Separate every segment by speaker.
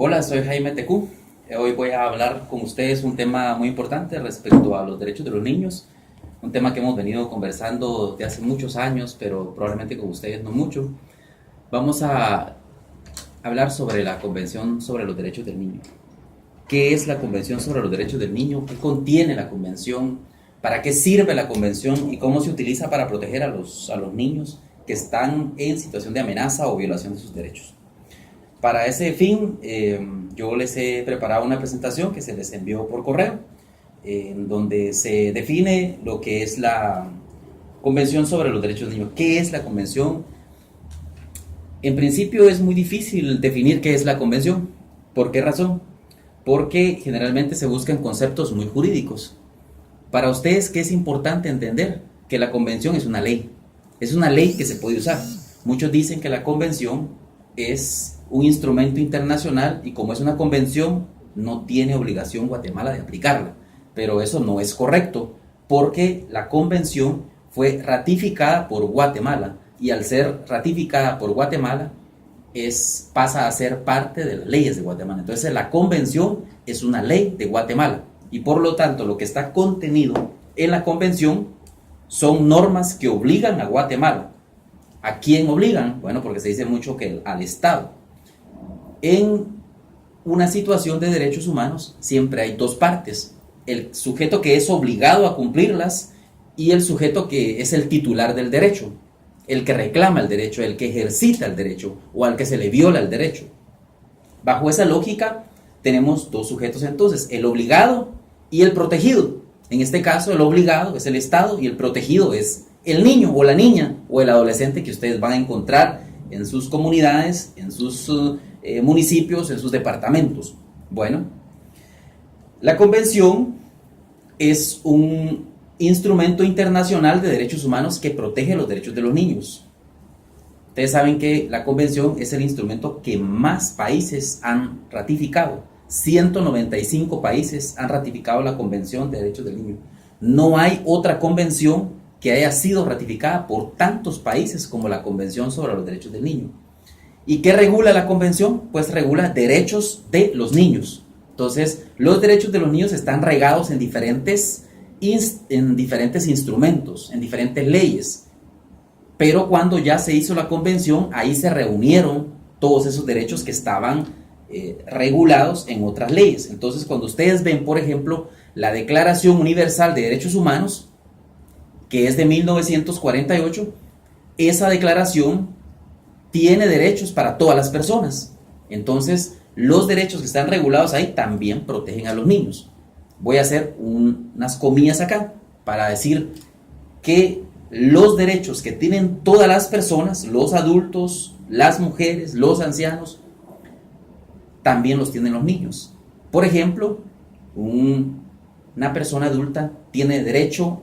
Speaker 1: Hola, soy Jaime Tecú. Hoy voy a hablar con ustedes un tema muy importante respecto a los derechos de los niños, un tema que hemos venido conversando de hace muchos años, pero probablemente con ustedes no mucho. Vamos a hablar sobre la Convención sobre los Derechos del Niño. ¿Qué es la Convención sobre los Derechos del Niño? ¿Qué contiene la Convención? ¿Para qué sirve la Convención? ¿Y cómo se utiliza para proteger a los niños que están en situación de amenaza o violación de sus derechos? Para ese fin, yo les he preparado una presentación que se les envió por correo, en donde se define lo que es la Convención sobre los Derechos del Niño. ¿Qué es la Convención? En principio es muy difícil definir qué es la Convención. ¿Por qué razón? Porque generalmente se buscan conceptos muy jurídicos. Para ustedes, ¿qué es importante entender? Que la Convención es una ley. Es una ley que se puede usar. Muchos dicen que la Convención es un instrumento internacional y como es una convención, no tiene obligación Guatemala de aplicarla. Pero eso no es correcto, porque la convención fue ratificada por Guatemala y al ser ratificada por Guatemala, pasa a ser parte de las leyes de Guatemala. Entonces la convención es una ley de Guatemala y por lo tanto lo que está contenido en la convención son normas que obligan a Guatemala. ¿A quién obligan? Bueno, porque se dice mucho que al Estado. En una situación de derechos humanos siempre hay dos partes: el sujeto que es obligado a cumplirlas y el sujeto que es el titular del derecho, el que reclama el derecho, el que ejercita el derecho o al que se le viola el derecho. Bajo esa lógica tenemos dos sujetos entonces: el obligado y el protegido. En este caso el obligado es el Estado y el protegido es el niño o la niña o el adolescente que ustedes van a encontrar en sus comunidades, en sus municipios, en sus departamentos. Bueno, la convención es un instrumento internacional de derechos humanos que protege los derechos de los niños. Ustedes saben que la convención es el instrumento que más países han ratificado. 195 países han ratificado la Convención de Derechos del Niño. No hay otra convención que haya sido ratificada por tantos países como la Convención sobre los Derechos del Niño. ¿Y qué regula la convención? Pues regula derechos de los niños. Entonces, los derechos de los niños están regados en diferentes instrumentos, en diferentes leyes. Pero cuando ya se hizo la convención, ahí se reunieron todos esos derechos que estaban regulados en otras leyes. Entonces, cuando ustedes ven, por ejemplo, la Declaración Universal de Derechos Humanos, que es de 1948, esa declaración tiene derechos para todas las personas. Entonces, los derechos que están regulados ahí también protegen a los niños. Voy a hacer unas comillas acá para decir que los derechos que tienen todas las personas, los adultos, las mujeres, los ancianos, también los tienen los niños. Por ejemplo, una persona adulta tiene derecho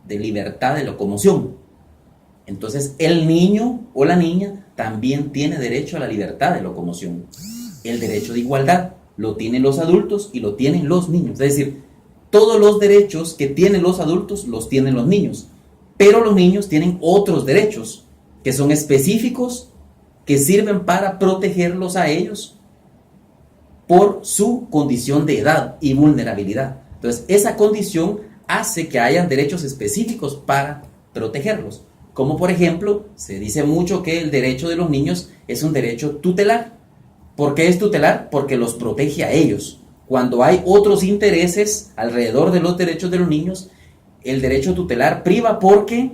Speaker 1: de libertad de locomoción. Entonces, el niño o la niña también tiene derecho a la libertad de locomoción. El derecho de igualdad lo tienen los adultos y lo tienen los niños. Es decir, todos los derechos que tienen los adultos los tienen los niños. Pero los niños tienen otros derechos que son específicos, que sirven para protegerlos a ellos por su condición de edad y vulnerabilidad. Entonces, esa condición hace que hayan derechos específicos para protegerlos. Como por ejemplo, se dice mucho que el derecho de los niños es un derecho tutelar. ¿Por qué es tutelar? Porque los protege a ellos. Cuando hay otros intereses alrededor de los derechos de los niños, el derecho tutelar priva, porque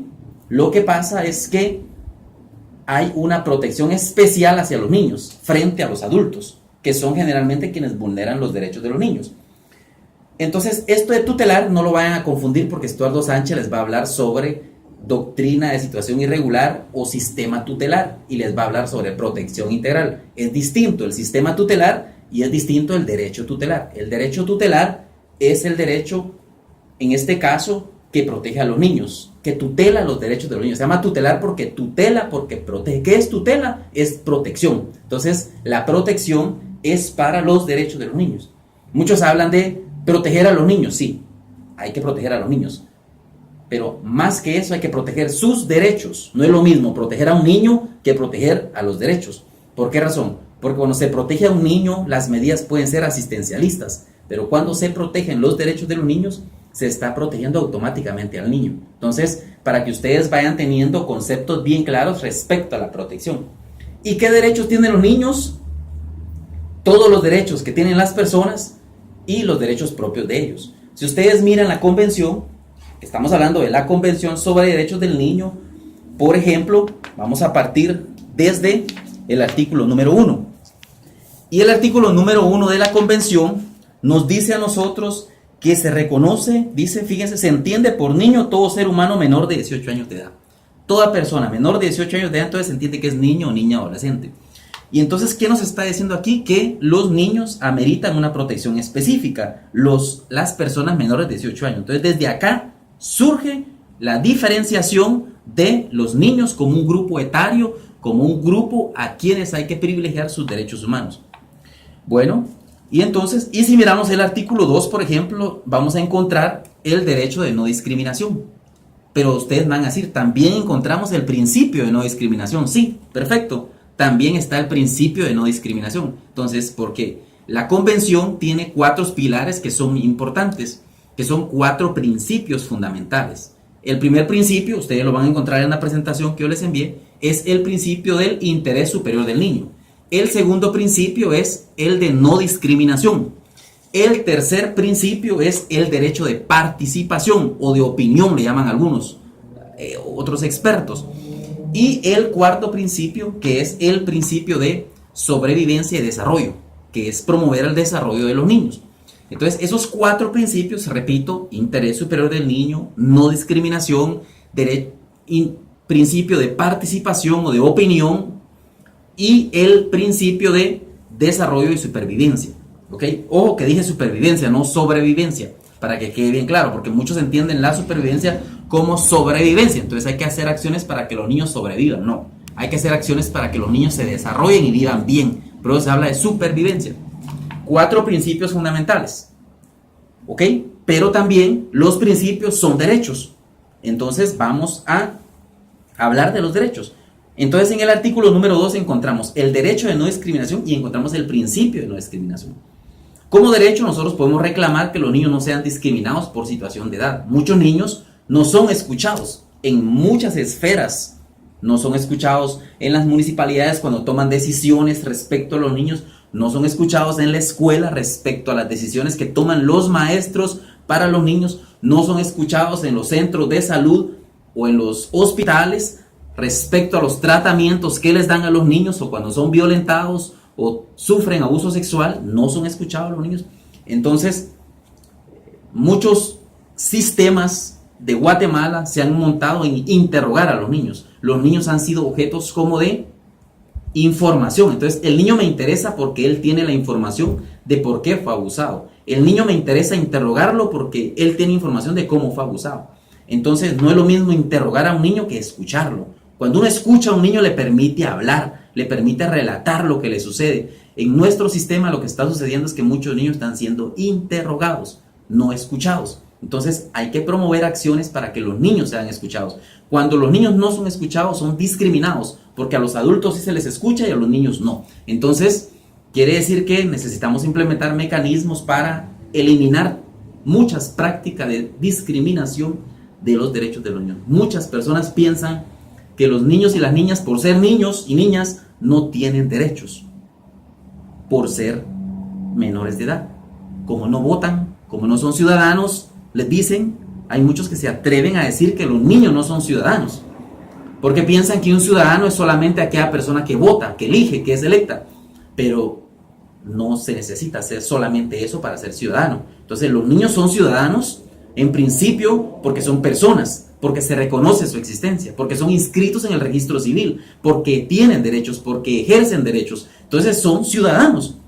Speaker 1: lo que pasa es que hay una protección especial hacia los niños frente a los adultos, que son generalmente quienes vulneran los derechos de los niños. Entonces, esto de tutelar no lo vayan a confundir, porque Estuardo Sánchez les va a hablar sobre doctrina de situación irregular o sistema tutelar y les va a hablar sobre protección integral. Es distinto el sistema tutelar y es distinto el derecho tutelar. El derecho tutelar es el derecho, en este caso, que protege a los niños, que tutela los derechos de los niños. Se llama tutelar porque tutela, porque protege. ¿Qué es tutela? Es protección. Entonces, la protección es para los derechos de los niños. Muchos hablan de proteger a los niños. Sí, hay que proteger a los niños. Pero más que eso, hay que proteger sus derechos. No es lo mismo proteger a un niño que proteger a los derechos. ¿Por qué razón? Porque cuando se protege a un niño, las medidas pueden ser asistencialistas, pero cuando se protegen los derechos de los niños, se está protegiendo automáticamente al niño. Entonces, para que ustedes vayan teniendo conceptos bien claros respecto a la protección. ¿Y qué derechos tienen los niños? Todos los derechos que tienen las personas y los derechos propios de ellos. Si ustedes miran la convención, estamos hablando de la Convención sobre Derechos del Niño, por ejemplo, vamos a partir desde el artículo número 1. Y el artículo número 1 de la Convención nos dice a nosotros que se reconoce, dice, fíjense, se entiende por niño todo ser humano menor de 18 años de edad. Toda persona menor de 18 años de edad, entonces se entiende que es niño o niña adolescente. Y entonces, ¿qué nos está diciendo aquí? Que los niños ameritan una protección específica, las personas menores de 18 años. Entonces, desde acá surge la diferenciación de los niños como un grupo etario, como un grupo a quienes hay que privilegiar sus derechos humanos. Bueno, y entonces, y si miramos el artículo 2, por ejemplo, vamos a encontrar el derecho de no discriminación. Pero ustedes van a decir, también encontramos el principio de no discriminación. Sí, perfecto. También está el principio de no discriminación. Entonces, porque la convención tiene 4 pilares que son importantes, que son 4 principios fundamentales. El primer principio, ustedes lo van a encontrar en la presentación que yo les envié, es el principio del interés superior del niño. El segundo principio es el de no discriminación. El tercer principio es el derecho de participación o de opinión, le llaman algunos, otros expertos. Y el cuarto principio, que es el principio de sobrevivencia y desarrollo, que es promover el desarrollo de los niños. Entonces, esos 4 principios, repito, interés superior del niño, no discriminación, principio de participación o de opinión y el principio de desarrollo y supervivencia. ¿Ok? Ojo que dije supervivencia, no sobrevivencia, para que quede bien claro, porque muchos entienden la supervivencia como sobrevivencia. Entonces hay que hacer acciones para que los niños sobrevivan. No, hay que hacer acciones para que los niños se desarrollen y vivan bien. Pero se habla de supervivencia. 4 principios fundamentales. ¿Ok? Pero también los principios son derechos. Entonces vamos a hablar de los derechos. Entonces en el artículo número 2 encontramos el derecho de no discriminación y encontramos el principio de no discriminación. Como derecho nosotros podemos reclamar que los niños no sean discriminados por situación de edad. Muchos niños no son escuchados en muchas esferas. No son escuchados en las municipalidades cuando toman decisiones respecto a los niños. No son escuchados en la escuela respecto a las decisiones que toman los maestros para los niños. No son escuchados en los centros de salud o en los hospitales respecto a los tratamientos que les dan a los niños o cuando son violentados o sufren abuso sexual. No son escuchados los niños. Entonces, muchos sistemas de Guatemala se han montado en interrogar a los niños. Los niños han sido objetos como de información. Entonces, el niño me interesa porque él tiene la información de por qué fue abusado. El niño me interesa interrogarlo porque él tiene información de cómo fue abusado. Entonces, no es lo mismo interrogar a un niño que escucharlo. Cuando uno escucha a un niño le permite hablar, le permite relatar lo que le sucede. En nuestro sistema lo que está sucediendo es que muchos niños están siendo interrogados, no escuchados. Entonces hay que promover acciones para que los niños sean escuchados. Cuando los niños no son escuchados, son discriminados, porque a los adultos sí se les escucha y a los niños no. Entonces, quiere decir que necesitamos implementar mecanismos para eliminar muchas prácticas de discriminación de los derechos de los niños. Muchas personas piensan que los niños y las niñas, por ser niños y niñas, no tienen derechos, por ser menores de edad. Como no votan, como no son ciudadanos, les dicen, hay muchos que se atreven a decir que los niños no son ciudadanos, porque piensan que un ciudadano es solamente aquella persona que vota, que elige, que es electa, pero no se necesita hacer solamente eso para ser ciudadano. Entonces los niños son ciudadanos en principio porque son personas, porque se reconoce su existencia, porque son inscritos en el registro civil, porque tienen derechos, porque ejercen derechos. Entonces son ciudadanos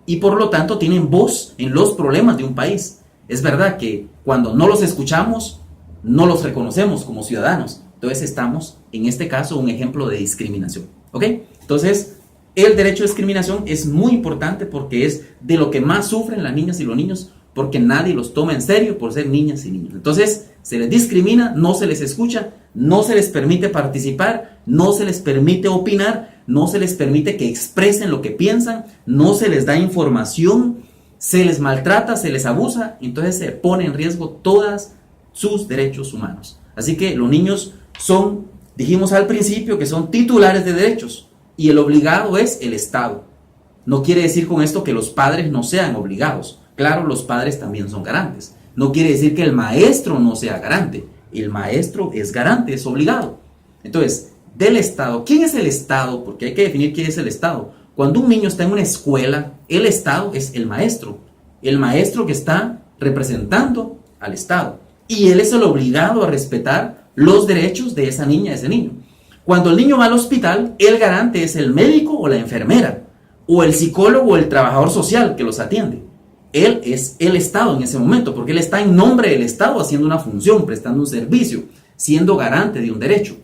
Speaker 1: y por lo tanto tienen voz en los problemas de un país. Es verdad que cuando no los escuchamos, no los reconocemos como ciudadanos. Entonces estamos, en este caso, un ejemplo de discriminación. ¿Ok? Entonces, el derecho a discriminación es muy importante porque es de lo que más sufren las niñas y los niños, porque nadie los toma en serio por ser niñas y niños. Entonces, se les discrimina, no se les escucha, no se les permite participar, no se les permite opinar, no se les permite que expresen lo que piensan, no se les da información, se les maltrata, se les abusa, entonces se pone en riesgo todos sus derechos humanos. Así que los niños son, dijimos al principio, que son titulares de derechos y el obligado es el Estado. No quiere decir con esto que los padres no sean obligados. Claro, los padres también son garantes. No quiere decir que el maestro no sea garante. El maestro es garante, es obligado. Entonces, del Estado, ¿quién es el Estado? Porque hay que definir quién es el Estado. Cuando un niño está en una escuela, el Estado es el maestro que está representando al Estado. Y él es el obligado a respetar los derechos de esa niña, de ese niño. Cuando el niño va al hospital, el garante es el médico o la enfermera, o el psicólogo o el trabajador social que los atiende. Él es el Estado en ese momento, porque él está en nombre del Estado haciendo una función, prestando un servicio, siendo garante de un derecho.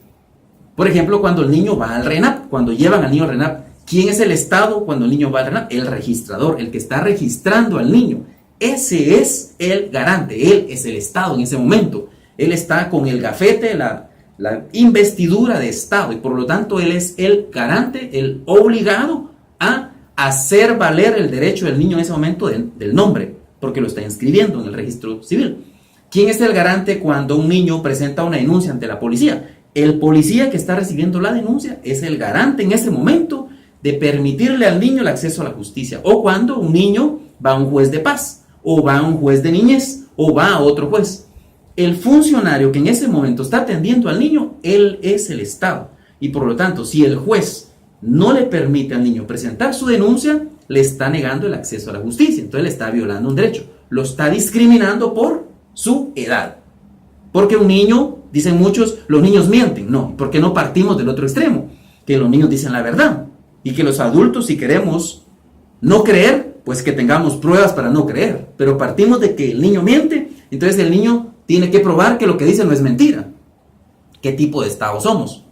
Speaker 1: Por ejemplo, cuando el niño va al RENAP, cuando llevan al niño al RENAP, ¿quién es el Estado cuando el niño va al RENAP? El registrador, el que está registrando al niño. Ese es el garante, él es el Estado en ese momento. Él está con el gafete, la investidura de Estado, y por lo tanto él es el garante, el obligado a hacer valer el derecho del niño en ese momento del nombre, porque lo está inscribiendo en el registro civil. ¿Quién es el garante cuando un niño presenta una denuncia ante la policía? El policía que está recibiendo la denuncia es el garante en ese momento de permitirle al niño el acceso a la justicia. O cuando un niño va a un juez de paz, o va a un juez de niñez, o va a otro juez. El funcionario que en ese momento está atendiendo al niño, él es el Estado. Y por lo tanto, si el juez no le permite al niño presentar su denuncia, le está negando el acceso a la justicia. Entonces le está violando un derecho. Lo está discriminando por su edad. Porque un niño, dicen muchos, los niños mienten. No, ¿por qué no partimos del otro extremo? Que los niños dicen la verdad. Y que los adultos, si queremos no creer, pues que tengamos pruebas para no creer. Pero partimos de que el niño miente, entonces el niño tiene que probar que lo que dice no es mentira. ¿Qué tipo de Estado somos?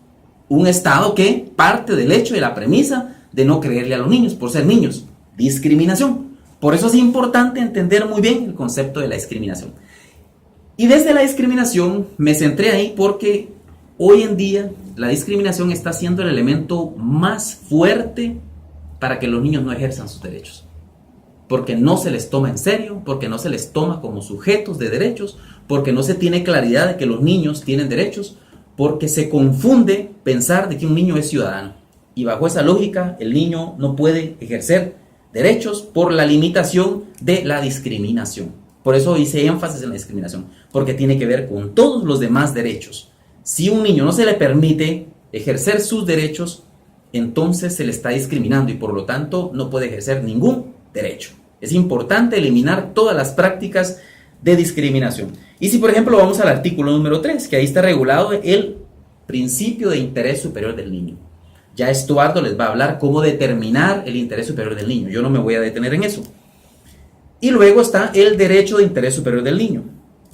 Speaker 1: Un Estado que parte del hecho y la premisa de no creerle a los niños por ser niños. Discriminación. Por eso es importante entender muy bien el concepto de la discriminación. Y desde la discriminación me centré ahí porque hoy en día la discriminación está siendo el elemento más fuerte para que los niños no ejerzan sus derechos. Porque no se les toma en serio, porque no se les toma como sujetos de derechos, porque no se tiene claridad de que los niños tienen derechos, porque se confunde pensar de que un niño es ciudadano. Y bajo esa lógica, el niño no puede ejercer derechos por la limitación de la discriminación. Por eso hice énfasis en la discriminación, porque tiene que ver con todos los demás derechos. Si a un niño no se le permite ejercer sus derechos, entonces se le está discriminando y por lo tanto no puede ejercer ningún derecho. Es importante eliminar todas las prácticas de discriminación. Y si por ejemplo vamos al artículo número 3, que ahí está regulado el principio de interés superior del niño. Ya Estuardo les va a hablar cómo determinar el interés superior del niño. Yo no me voy a detener en eso. Y luego está el derecho de interés superior del niño.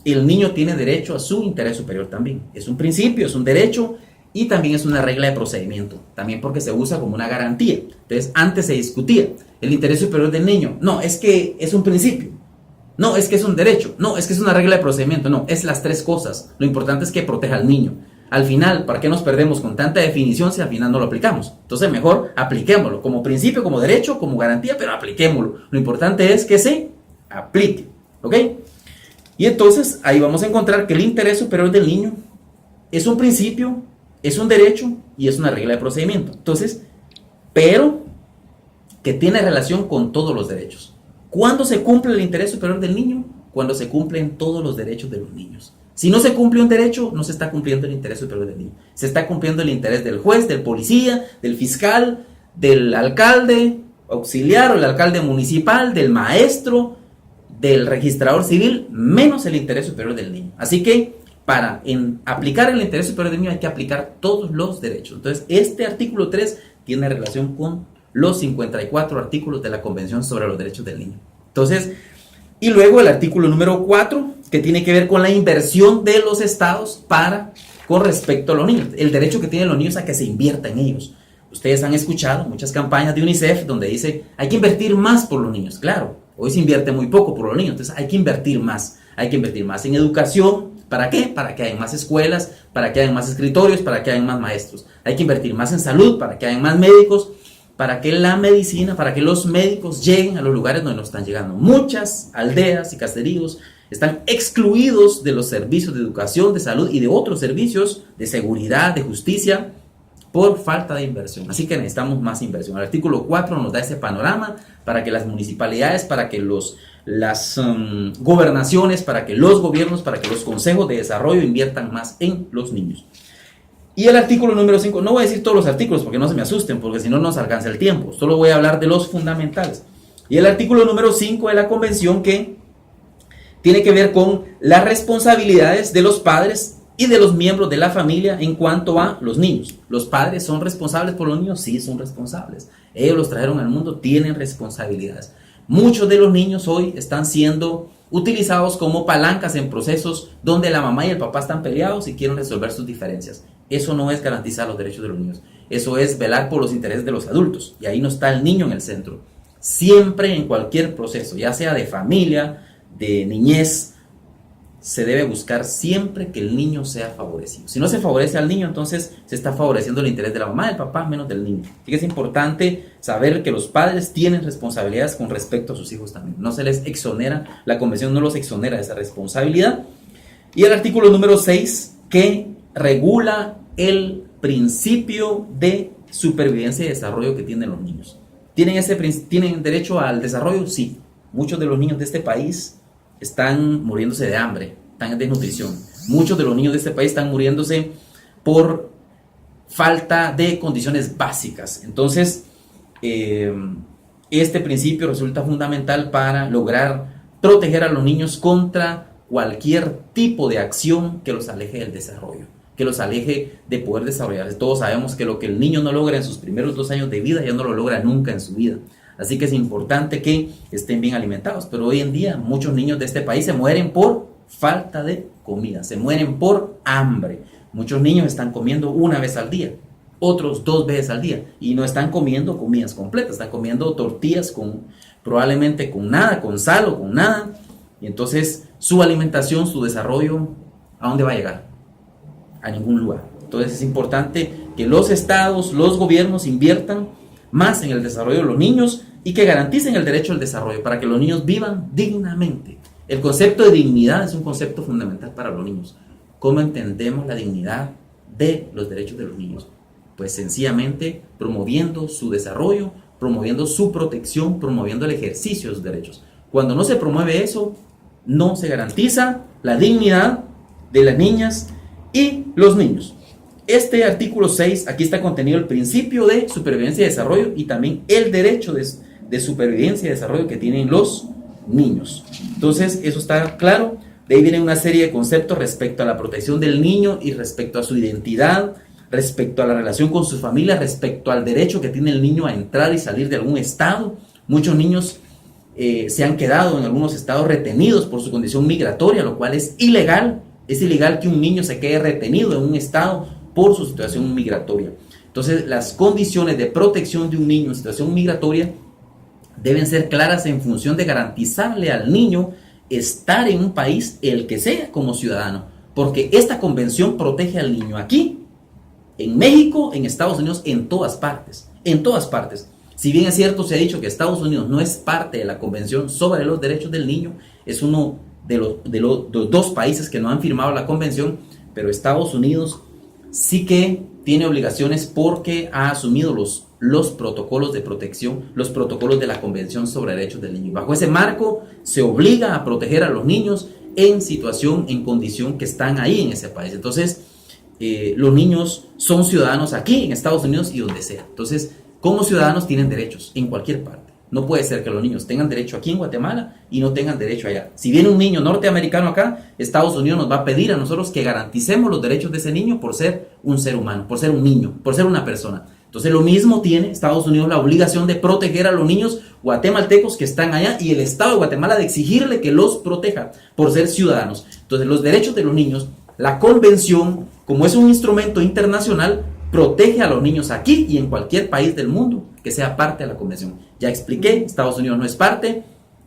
Speaker 1: El niño tiene derecho a su interés superior también. Es un principio, es un derecho y también es una regla de procedimiento. También porque se usa como una garantía. Entonces, antes se discutía el interés superior del niño. No, es que es un principio. No, es que es un derecho. No, es que es una regla de procedimiento. No, es las tres cosas. Lo importante es que proteja al niño. Al final, ¿para qué nos perdemos con tanta definición si al final no lo aplicamos? Entonces, mejor apliquémoslo como principio, como derecho, como garantía, pero apliquémoslo. Lo importante es que se aplique. ¿Ok? Y entonces, ahí vamos a encontrar que el interés superior del niño es un principio, es un derecho y es una regla de procedimiento. Entonces, pero que tiene relación con todos los derechos. ¿Cuándo se cumple el interés superior del niño? Cuando se cumplen todos los derechos de los niños. Si no se cumple un derecho, no se está cumpliendo el interés superior del niño. Se está cumpliendo el interés del juez, del policía, del fiscal, del alcalde auxiliar o el alcalde municipal, del maestro, del registrador civil, menos el interés superior del niño. Así que para aplicar el interés superior del niño hay que aplicar todos los derechos. Entonces, este artículo 3 tiene relación con los 54 artículos de la Convención sobre los Derechos del Niño. Entonces, y luego el artículo número 4, que tiene que ver con la inversión de los estados con respecto a los niños. El derecho que tienen los niños a que se invierta en ellos. Ustedes han escuchado muchas campañas de UNICEF donde dice, hay que invertir más por los niños. Claro, hoy se invierte muy poco por los niños, entonces hay que invertir más. Hay que invertir más en educación ¿Para qué? Para que haya más escuelas, para que haya más escritorios, para que haya más maestros. Hay que invertir más en salud, para que haya más médicos, para que la medicina, para que los médicos lleguen a los lugares donde no están llegando. Muchas aldeas y caseríos están excluidos de los servicios de educación, de salud y de otros servicios de seguridad, de justicia, por falta de inversión. Así que necesitamos más inversión. El artículo 4 nos da ese panorama para que las municipalidades, para que las gobernaciones, para que los gobiernos, para que los consejos de desarrollo inviertan más en los niños. Y el artículo número 5, no voy a decir todos los artículos porque no se me asusten, porque si no nos alcanza el tiempo, solo voy a hablar de los fundamentales. Y el artículo número 5 de la convención, que tiene que ver con las responsabilidades de los padres y de los miembros de la familia en cuanto a los niños. ¿Los padres son responsables por los niños? Sí, son responsables. Ellos los trajeron al mundo, tienen responsabilidades. Muchos de los niños hoy están siendo utilizados como palancas en procesos donde la mamá y el papá están peleados y quieren resolver sus diferencias. Eso no es garantizar los derechos de los niños. Eso es velar por los intereses de los adultos. Y ahí no está el niño en el centro. Siempre en cualquier proceso, ya sea de familia, de niñez, se debe buscar siempre que el niño sea favorecido. Si no se favorece al niño, entonces se está favoreciendo el interés de la mamá, del papá, menos del niño. Así que es importante saber que los padres tienen responsabilidades con respecto a sus hijos también. No se les exonera, la convención no los exonera de esa responsabilidad. Y el artículo número 6, que regula el principio de supervivencia y desarrollo que tienen los niños. ¿Tienen derecho al desarrollo? Sí. Muchos de los niños de este país están muriéndose de hambre, están en desnutrición. Muchos de los niños de este país están muriéndose por falta de condiciones básicas. Entonces, este principio resulta fundamental para lograr proteger a los niños contra cualquier tipo de acción que los aleje del desarrollo, que los aleje de poder desarrollarse. Todos sabemos que lo que el niño no logra en sus primeros 2 años de vida, ya no lo logra nunca en su vida. Así que es importante que estén bien alimentados. Pero hoy en día muchos niños de este país se mueren por falta de comida, se mueren por hambre. Muchos niños están comiendo 1 vez al día, otros 2 veces al día, y no están comiendo comidas completas, están comiendo tortillas probablemente con nada, con sal o con nada. Y entonces su alimentación, su desarrollo, ¿a dónde va a llegar? A ningún lugar. Entonces es importante que los estados, los gobiernos inviertan más en el desarrollo de los niños y que garanticen el derecho al desarrollo para que los niños vivan dignamente. El concepto de dignidad es un concepto fundamental para los niños. ¿Cómo entendemos la dignidad de los derechos de los niños? Pues sencillamente promoviendo su desarrollo, promoviendo su protección, promoviendo el ejercicio de sus derechos. Cuando no se promueve eso, no se garantiza la dignidad de las niñas y los niños. Este artículo 6, aquí está contenido el principio de supervivencia y desarrollo y también el derecho de supervivencia y desarrollo que tienen los niños. Entonces, eso está claro. De ahí viene una serie de conceptos respecto a la protección del niño y respecto a su identidad, respecto a la relación con su familia, respecto al derecho que tiene el niño a entrar y salir de algún estado. Muchos niños se han quedado en algunos estados retenidos por su condición migratoria, lo cual es ilegal. Es ilegal que un niño se quede retenido en un estado por su situación migratoria. Entonces, las condiciones de protección de un niño en situación migratoria deben ser claras en función de garantizarle al niño estar en un país, el que sea, como ciudadano, porque esta convención protege al niño aquí, en México, en Estados Unidos, en todas partes, en todas partes. Si bien es cierto, se ha dicho que Estados Unidos no es parte de la convención sobre los derechos del niño, es uno de los 2 países que no han firmado la convención, pero Estados Unidos sí que tiene obligaciones porque ha asumido los protocolos de protección, los protocolos de la Convención sobre Derechos del Niño. Bajo ese marco se obliga a proteger a los niños en situación, en condición que están ahí en ese país. Entonces, los niños son ciudadanos aquí en Estados Unidos y donde sea. Entonces, como ciudadanos tienen derechos en cualquier parte. No puede ser que los niños tengan derecho aquí en Guatemala y no tengan derecho allá. Si viene un niño norteamericano acá, Estados Unidos nos va a pedir a nosotros que garanticemos los derechos de ese niño por ser un ser humano, por ser un niño, por ser una persona. Entonces lo mismo tiene Estados Unidos la obligación de proteger a los niños guatemaltecos que están allá y el Estado de Guatemala de exigirle que los proteja por ser ciudadanos. Entonces los derechos de los niños, la convención, como es un instrumento internacional, protege a los niños aquí y en cualquier país del mundo que sea parte de la convención. Ya expliqué, Estados Unidos no es parte,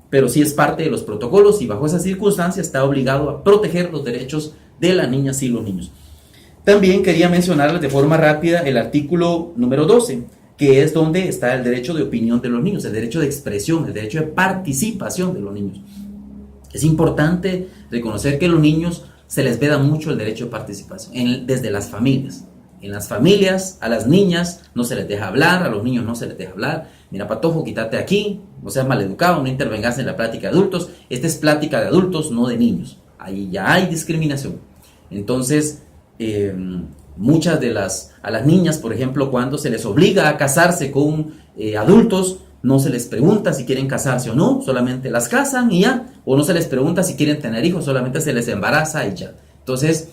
Speaker 1: pero sí es parte de los protocolos y bajo esas circunstancias está obligado a proteger los derechos de las niñas y los niños. También quería mencionarles de forma rápida el artículo número 12, que es donde está el derecho de opinión de los niños, el derecho de expresión, el derecho de participación de los niños. Es importante reconocer que a los niños se les veda mucho el derecho de participación desde las familias. En las familias, a las niñas no se les deja hablar, a los niños no se les deja hablar. Mira, patojo, quítate aquí, no seas maleducado, no intervengas en la plática de adultos. Esta es plática de adultos, no de niños. Ahí ya hay discriminación. Entonces, a las niñas, por ejemplo, cuando se les obliga a casarse con adultos, no se les pregunta si quieren casarse o no, solamente las casan y ya. O no se les pregunta si quieren tener hijos, solamente se les embaraza y ya. Entonces,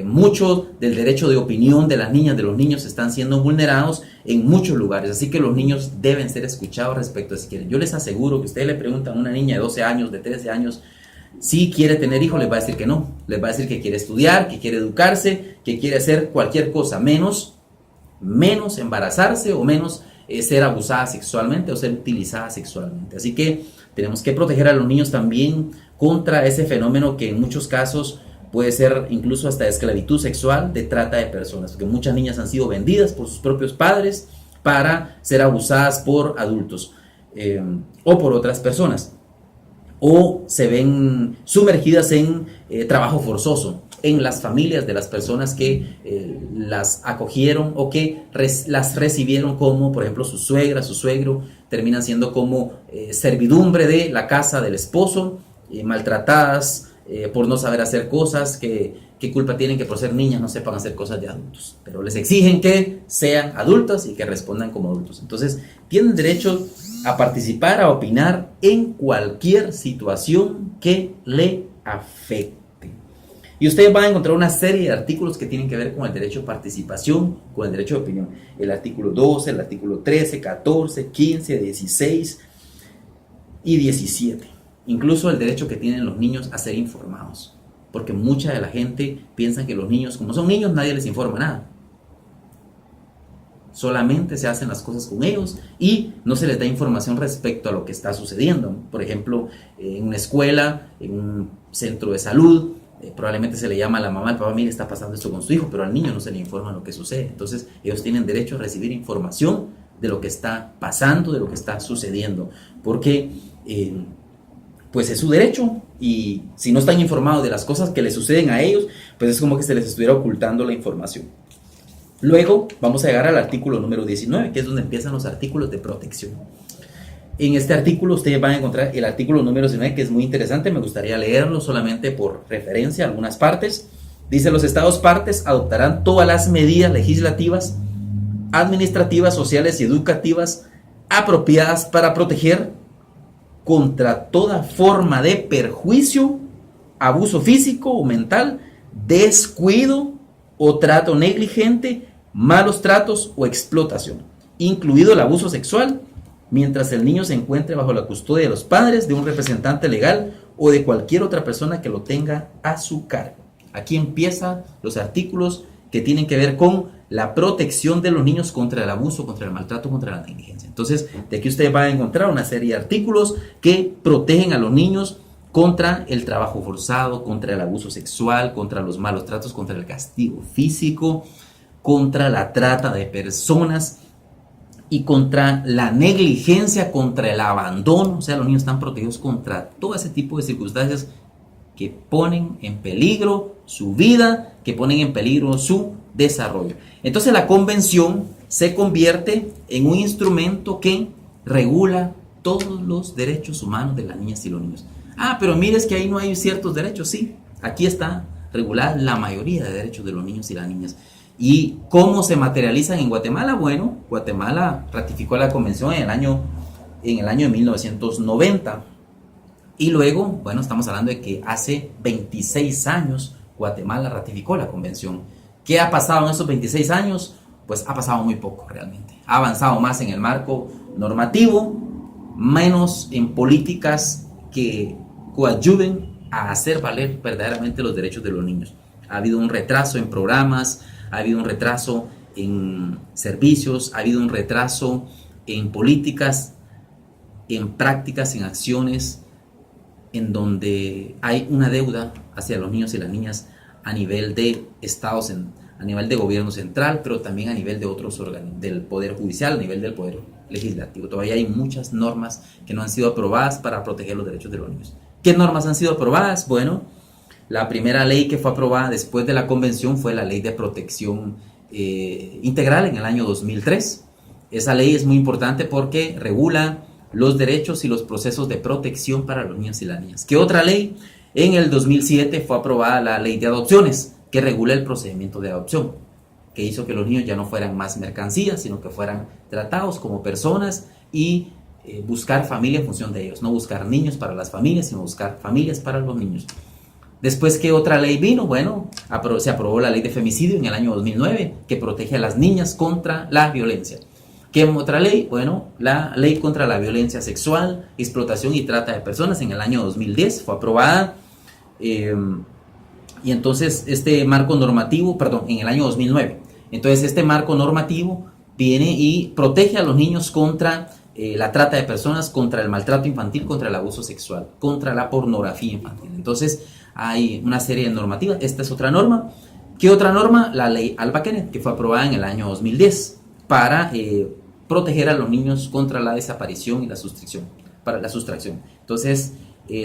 Speaker 1: mucho del derecho de opinión de las niñas, de los niños, están siendo vulnerados en muchos lugares. Así que los niños deben ser escuchados respecto a si quieren. Yo les aseguro que ustedes le preguntan a una niña de 12 años, de 13 años, si quiere tener hijos, les va a decir que no. Les va a decir que quiere estudiar, que quiere educarse, que quiere hacer cualquier cosa, menos embarazarse o menos ser abusada sexualmente o ser utilizada sexualmente. Así que tenemos que proteger a los niños también contra ese fenómeno que en muchos casos puede ser incluso hasta de esclavitud sexual, de trata de personas, porque muchas niñas han sido vendidas por sus propios padres para ser abusadas por adultos o por otras personas, o se ven sumergidas en trabajo forzoso en las familias de las personas que las acogieron o que las recibieron, como por ejemplo su suegra, su suegro, terminan siendo como servidumbre de la casa del esposo, maltratadas por no saber hacer cosas, qué culpa tienen que por ser niñas no sepan hacer cosas de adultos, pero les exigen que sean adultas y que respondan como adultos. Entonces tienen derecho a participar, a opinar en cualquier situación que le afecte. Y ustedes van a encontrar una serie de artículos que tienen que ver con el derecho de participación, con el derecho de opinión. El artículo 12, el artículo 13, 14, 15, 16 y 17. Incluso el derecho que tienen los niños a ser informados. Porque mucha de la gente piensa que los niños, como son niños, nadie les informa nada. Solamente se hacen las cosas con ellos y no se les da información respecto a lo que está sucediendo. Por ejemplo, en una escuela, en un centro de salud, probablemente se le llama a la mamá, al papá, mire, está pasando esto con su hijo, pero al niño no se le informa lo que sucede. Entonces ellos tienen derecho a recibir información de lo que está pasando, de lo que está sucediendo, porque pues es su derecho, y si no están informados de las cosas que les suceden a ellos, pues es como que se les estuviera ocultando la información. Luego vamos a llegar al artículo número 19, que es donde empiezan los artículos de protección. En este artículo ustedes van a encontrar el artículo número 19, que es muy interesante. Me gustaría leerlo solamente por referencia a algunas partes. Dice: los estados partes adoptarán todas las medidas legislativas, administrativas, sociales y educativas apropiadas para proteger contra toda forma de perjuicio, abuso físico o mental, descuido o trato negligente, malos tratos o explotación, incluido el abuso sexual, mientras el niño se encuentre bajo la custodia de los padres, de un representante legal o de cualquier otra persona que lo tenga a su cargo. Aquí empiezan los artículos que tienen que ver con la protección de los niños contra el abuso, contra el maltrato, contra la negligencia. Entonces, de aquí ustedes van a encontrar una serie de artículos que protegen a los niños contra el trabajo forzado, contra el abuso sexual, contra los malos tratos, contra el castigo físico, contra la trata de personas y contra la negligencia, contra el abandono. O sea, los niños están protegidos contra todo ese tipo de circunstancias que ponen en peligro su vida, que ponen en peligro su desarrollo. Entonces la convención se convierte en un instrumento que regula todos los derechos humanos de las niñas y los niños. Pero mire, es que ahí no hay ciertos derechos. Sí, aquí está regulada la mayoría de derechos de los niños y las niñas. ¿Y cómo se materializan en Guatemala? Bueno, Guatemala ratificó la convención en el año de 1990. Y luego, bueno, estamos hablando de que hace 26 años Guatemala ratificó la convención. ¿Qué ha pasado en esos 26 años? Pues ha pasado muy poco realmente. Ha avanzado más en el marco normativo, menos en políticas que coadyuven a hacer valer verdaderamente los derechos de los niños. Ha habido un retraso en programas, ha habido un retraso en servicios, ha habido un retraso en políticas, en prácticas, en acciones, en donde hay una deuda hacia los niños y las niñas a nivel de estados, a nivel de gobierno central, pero también a nivel de otros órganos, del Poder Judicial, a nivel del Poder Legislativo. Todavía hay muchas normas que no han sido aprobadas para proteger los derechos de los niños. ¿Qué normas han sido aprobadas? Bueno, la primera ley que fue aprobada después de la convención fue la Ley de Protección Integral en el año 2003. Esa ley es muy importante porque regula los derechos y los procesos de protección para los niños y las niñas. ¿Qué otra ley? En el 2007 fue aprobada la Ley de Adopciones, que regula el procedimiento de adopción, que hizo que los niños ya no fueran más mercancías, sino que fueran tratados como personas y buscar familia en función de ellos. No buscar niños para las familias, sino buscar familias para los niños. Después, ¿qué otra ley vino? Bueno, se aprobó la Ley de Femicidio en el año 2009, que protege a las niñas contra la violencia. ¿Qué otra ley? Bueno, la Ley contra la Violencia Sexual, Explotación y Trata de Personas en el año 2010 fue aprobada. Y entonces este marco normativo, en el año 2009. Entonces este marco normativo viene y protege a los niños contra la trata de personas, contra el maltrato infantil, contra el abuso sexual, contra la pornografía infantil. Entonces hay una serie de normativas. Esta es otra norma. ¿Qué otra norma? La ley Alba Kenneth, que fue aprobada en el año 2010 para proteger a los niños contra la desaparición y la sustracción. Entonces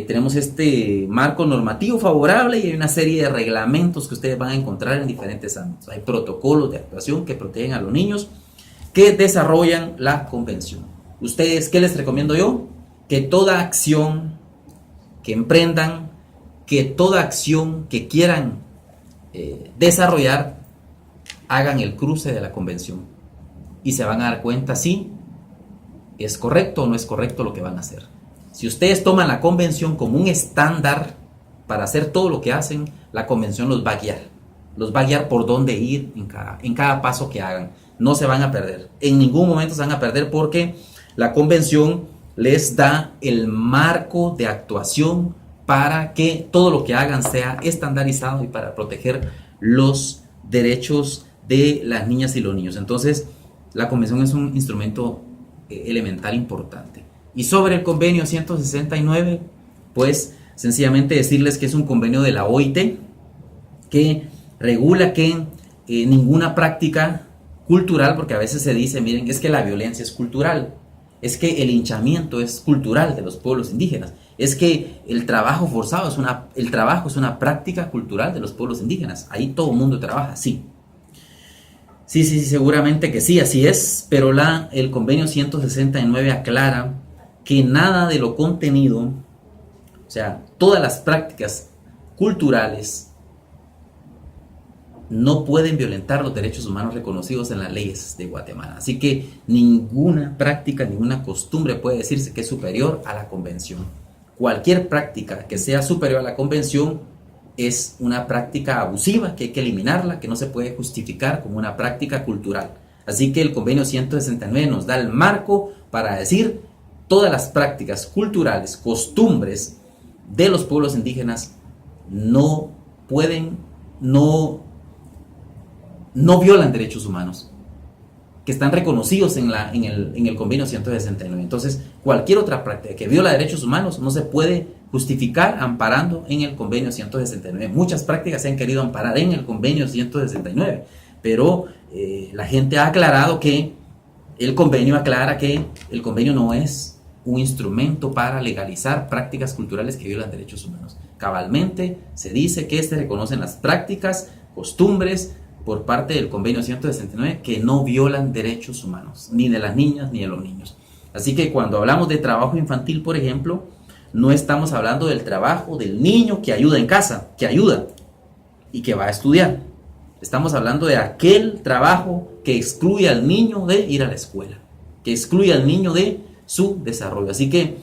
Speaker 1: tenemos este marco normativo favorable y hay una serie de reglamentos que ustedes van a encontrar en diferentes ámbitos. Hay protocolos de actuación que protegen a los niños que desarrollan la convención. Ustedes, ¿qué les recomiendo yo? Que toda acción que emprendan, que toda acción que quieran desarrollar, hagan el cruce de la convención y se van a dar cuenta si es correcto o no es correcto lo que van a hacer. Si ustedes toman la convención como un estándar para hacer todo lo que hacen, la convención los va a guiar. Los va a guiar por dónde ir en cada paso que hagan. No se van a perder. En ningún momento se van a perder porque la convención les da el marco de actuación para que todo lo que hagan sea estandarizado y para proteger los derechos de las niñas y los niños. Entonces, la convención es un instrumento elemental importante. Y sobre el convenio 169, pues sencillamente decirles que es un convenio de la OIT que regula que ninguna práctica cultural, porque a veces se dice, miren, es que la violencia es cultural, es que el linchamiento es cultural de los pueblos indígenas, es que el trabajo forzado es una práctica cultural de los pueblos indígenas. Ahí todo el mundo trabaja, sí. Sí, seguramente que sí, así es, pero el convenio 169 aclara que nada de lo contenido, o sea, todas las prácticas culturales no pueden violentar los derechos humanos reconocidos en las leyes de Guatemala. Así que ninguna práctica, ninguna costumbre puede decirse que es superior a la convención. Cualquier práctica que sea superior a la convención es una práctica abusiva que hay que eliminarla, que no se puede justificar como una práctica cultural. Así que el convenio 169 nos da el marco para decir todas las prácticas culturales, costumbres de los pueblos indígenas no violan derechos humanos, que están reconocidos en el convenio 169. Entonces, cualquier otra práctica que viola derechos humanos no se puede justificar amparando en el convenio 169. Muchas prácticas se han querido amparar en el convenio 169, pero la gente ha aclarado que el convenio aclara que el convenio no es un instrumento para legalizar prácticas culturales que violan derechos humanos. Cabalmente se dice que se reconocen las prácticas, costumbres por parte del convenio 169 que no violan derechos humanos, ni de las niñas ni de los niños. Así que cuando hablamos de trabajo infantil, por ejemplo, no estamos hablando del trabajo del niño que ayuda en casa, que ayuda y que va a estudiar. Estamos hablando de aquel trabajo que excluye al niño de ir a la escuela, que excluye al niño de su desarrollo. Así que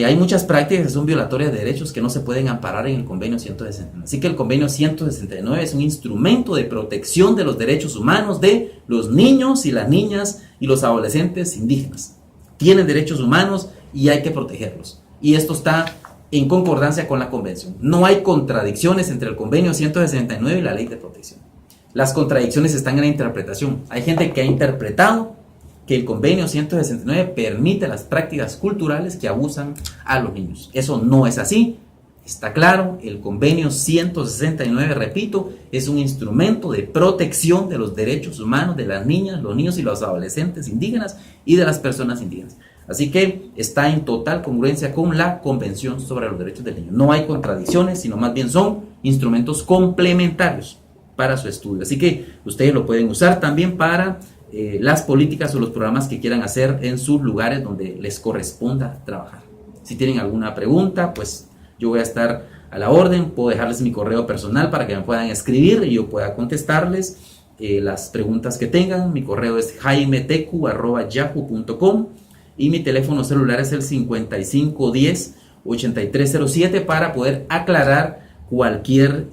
Speaker 1: hay muchas prácticas que son violatorias de derechos que no se pueden amparar en el convenio 169. Así que el convenio 169 es un instrumento de protección de los derechos humanos de los niños y las niñas y los adolescentes indígenas. Tienen derechos humanos y hay que protegerlos. Y esto está en concordancia con la convención. No hay contradicciones entre el convenio 169 y la ley de protección. Las contradicciones están en la interpretación. Hay gente que ha interpretado que el convenio 169 permite las prácticas culturales que abusan a los niños. Eso no es así. Está claro, el convenio 169, repito, es un instrumento de protección de los derechos humanos de las niñas, los niños y los adolescentes indígenas y de las personas indígenas. Así que está en total congruencia con la Convención sobre los Derechos del Niño. No hay contradicciones, sino más bien son instrumentos complementarios para su estudio. Así que ustedes lo pueden usar también para las políticas o los programas que quieran hacer en sus lugares donde les corresponda trabajar. Si tienen alguna pregunta, pues yo voy a estar a la orden. Puedo dejarles mi correo personal para que me puedan escribir y yo pueda contestarles las preguntas que tengan. Mi correo es jaimetecu@yahoo.com y mi teléfono celular es el 5510-8307 para poder aclarar cualquier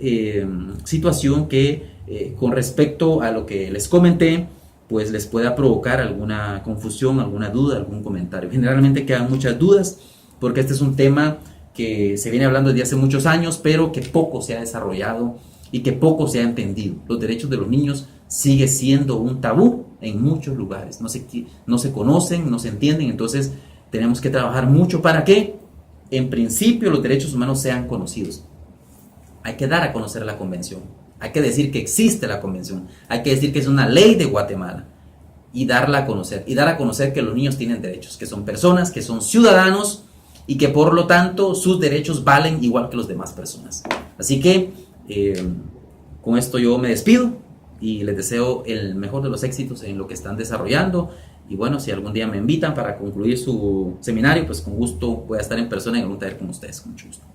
Speaker 1: situación que con respecto a lo que les comenté pues les pueda provocar alguna confusión, alguna duda, algún comentario. Generalmente quedan muchas dudas porque este es un tema que se viene hablando desde hace muchos años, pero que poco se ha desarrollado y que poco se ha entendido. Los derechos de los niños sigue siendo un tabú en muchos lugares. No se conocen, no se entienden, entonces tenemos que trabajar mucho para que, en principio, los derechos humanos sean conocidos. Hay que dar a conocer la convención. Hay que decir que existe la convención. Hay que decir que es una ley de Guatemala y darla a conocer. Y dar a conocer que los niños tienen derechos, que son personas, que son ciudadanos y que por lo tanto sus derechos valen igual que los demás personas. Así que con esto yo me despido y les deseo el mejor de los éxitos en lo que están desarrollando. Y bueno, si algún día me invitan para concluir su seminario, pues con gusto voy a estar en persona en algún taller con ustedes, con mucho gusto.